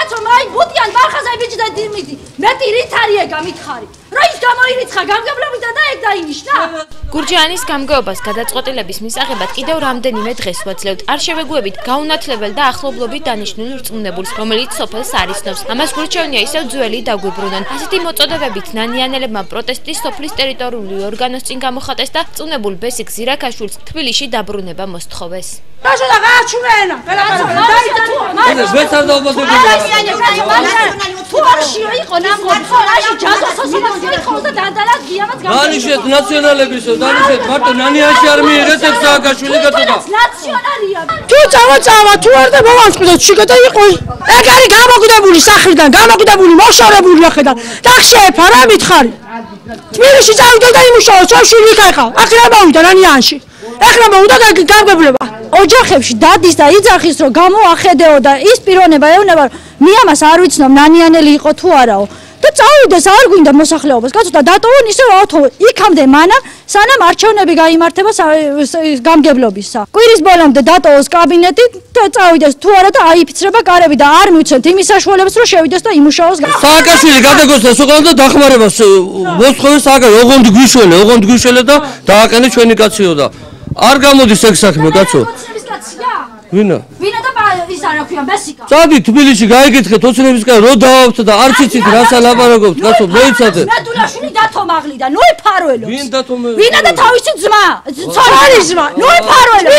კაცო, მაი ბუტიან ბარხაზай ბიჭი და დიმიტი. მეტი რით არის ეგ ამითხარი? რა ის გამოირიცხა გამგებლობიდან და ეგ დაინიშნა? გურჯაანის გამგეობას გადაწყვეტილების მისაღებად კიდევ რამდენიმე დღეს ვაძლევთ. არ შევეგუებით გაუნათლებელ და ახლობლობით დანიშნულ რწმუნებულს, რომელიც სოფელს არიცნობს. ამას გურჩევნია ისევ ძველი დაგვიბრუნონ. ასეთი მოწოდებებით ნანიანელებმა პროტესტის სოფლის ტერიტორიული ორგანოს წინ გამოხატეს და რწმუნებულ ბესიკ ზირაქაშვილს თბილისში დაბრუნება მოსთხოვეს. მარტო ნანიაში არ მიიღეს ეს სააკაშვილი გაწოდა. თუ წავა, თუ არ და მოვანწყდეთ შიგა იყო. ეგ არის გამოგვიდებული სახლიდან, გამოგვიდებული მოშორებული ახედა. და შეეფა რა მითხარი. თბილისში წავიდა და იმუშავა, სოშვილი ხაიხა. ახლა მოვიდა ნანიანში. ახლა მოვიდა გამგებლობა. ოჯახებში დადის და იძახის რომ გამოახედეო და ის პიროვნება ეუბნება რომ მე ამას არ ვიცნობ ნანიანელი იყო თუ არაო. და წავიდეს არ გვინდა მოსახლეობას გაწოდა დატოვონ ისე ავთო იქამდე მანამ სანამ არჩევნები გაიმართება გამგებლობისა. კვირის ბოლომდე დატოვოს კაბინეტი და წავიდეს თუ არა და აიფიცრება კარები და არ მივცემთ იმის საშუალებას რომ შევიდეს და იმუშაოს. სააკაშვილი გადაგოსდეს უყურებთ და დახმარებას მოსთხოვეს სააკაშვილი ოღონდ გვიშველე და დააყენე ჩვენი კაციო და არ გამოდის ეგ საქმე კაცო. ვინა და ის არა ქვია ბესიკა. წადი თბილისში გაიგეთხეთ ოცნებისკენ რო დავავთ და არ ციცით რას ალაპარაკობთ კაცო მოიცადე. ნადულაშვილი დათომაღლიდა ნოე ფარველობს. ვინ დათომე? ვინა და თავისი ძმა. ცოლის ძმა. ნოე ფარველობს.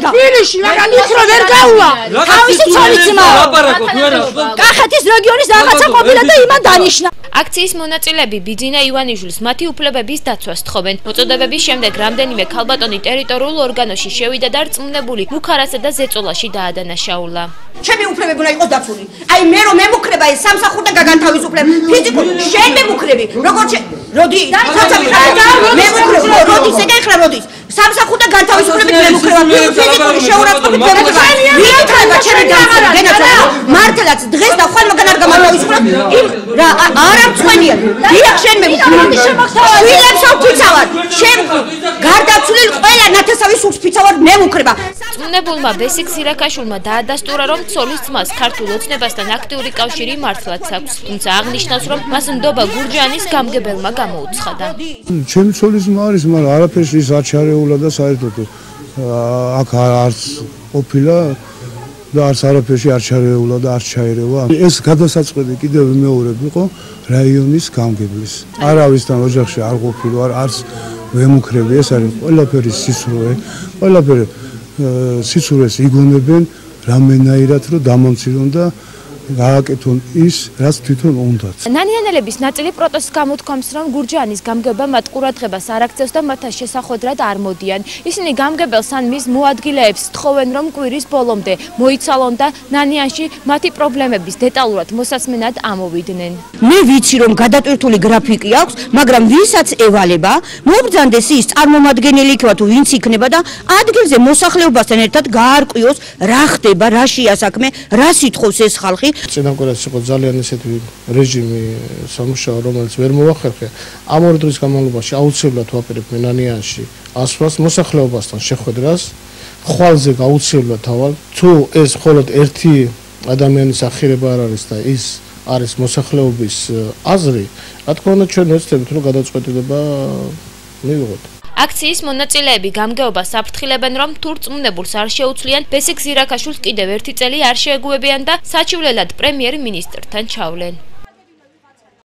თბილისში მაგრამ ის რო ვერ გაუვა. თავისი ცოლის ძმა. ლაპარაკობ ვერა. კახეთის რეგიონის რაღაცა ყოფილა და იმან დანიშნა. აქციის მონაწილეები ბიძინა ივანიშვილს მათი უფლებების დაცვას თხოვენ. მოწოდებების შემდეგ რამდენიმე ქალბატონი ტერიტორიულ ორგანოში შევიდა და რწმუნებული ბუქარასა და ზეწოლაში დაადანაშაულა. ჩემი უფლებები უნდა იყოს დაცული. აი მე რომ მემუქრება ეს სამსახურთან გაგანთავისუფლებ ფიზიკურ შენ მემუქრები როგორც როდი როდის ეგ ახლა როდის სამსახურთან განთავისუფლებით მემუქრება ფიზიკური შეურაცხყოფით მემუქრება მიეთრება ჩემი განაცხადება მართლაც დღეს და ხვალ მაგან არ გამათავისუფლებ იმ რა არ ამწვენია დიახ შენ მემუქრება შვილებს ვფიცავარ შენ გარდაცვლილ ყველა ნათესავის ვფიცავარ მემუქრება. რწმუნებულმა ბესიკ ზირაქაშვილმა დაადასტურა რომ ცოლის ძმას ქართულ ოცნებასთან აქტიური კავშირი მართლაც აქვს, თუმცა აღნიშნავს რომ მას ნდობა გურჯაანის გამგებელმა გამოუცხადა. ჩემი ცოლის ძმა არის, მაგრამ არაფერში ის არ ჩარეულა და საერთოდ აქ არც ყოფილა და არც არაფერში არ ჩარეულა და არ ჩაერევა. ეს გადასაწყვეტი კიდევ მეორე იყო რაიონის გამგებლის. არავისთან ოჯახში არ ყოფილა, არც ვემუქრები, ეს არის ყველაფერი სიცრუე, ყველაფერი სიცურეს იგონებენ რამენაირად რომ დამამცირონ და გააკეთონ ის რაც თვითონ უნდათ. ნანიანელების ნაწილი პროტესტს გამოთქვამს რომ გურჯაანის გამგება მათ ყურადღებას არ აქცევს და მათ შესახვედრად არ მოდიან. ისინი გამგებელს ან მის მოადგილეებს თხოვენ რომ კვირის ბოლომდე მოიცალონ და ნანიანში მათი პრობლემების დეტალურად მოსასმენად ამოვიდნენ. მე ვიცი რომ გადატვირთული გრაფიკი აქვს, მაგრამ ვისაც ევალება, მობრძანდეს ის წარმომადგენელი იქნება თუ ვინც იქნება და ადგილზე მოსახლეობასთან ერთად გაარკვიოს რა ხდება, რა შეასაქმე, რა სიტყვის ეს ხალხი. წინამკვირად იყო ძალიან ესეთი რეჟიმი სამუშაო, რომელიც ვერ მოახერხე. ამ ორი დღის განმავლობაში აუცილებლად ვაპირებ ნანიანში ასვლას მოსახლეობასთან შეხვედრას. ხვალზე აუცილებლად თავალ. თუ ეს მხოლოდ ერთი ადამიანის ახირება არ არის და ის არის მოსახლეობის აზრი, რა თქმა უნდა ჩვენ ვეცდებით რომ გადაწყვეტილება მივიღოთ. აქციის მონაწილეები გამგეობას აფრთხილებენ რომ თუ რწმუნებულს არ შეუცვლიან ბესიკ ზირაქაშვილს კიდევ ერთი წელი არ შეეგუებიან და საჩივლელად პრემიერ-მინისტრთან ჩავლენ.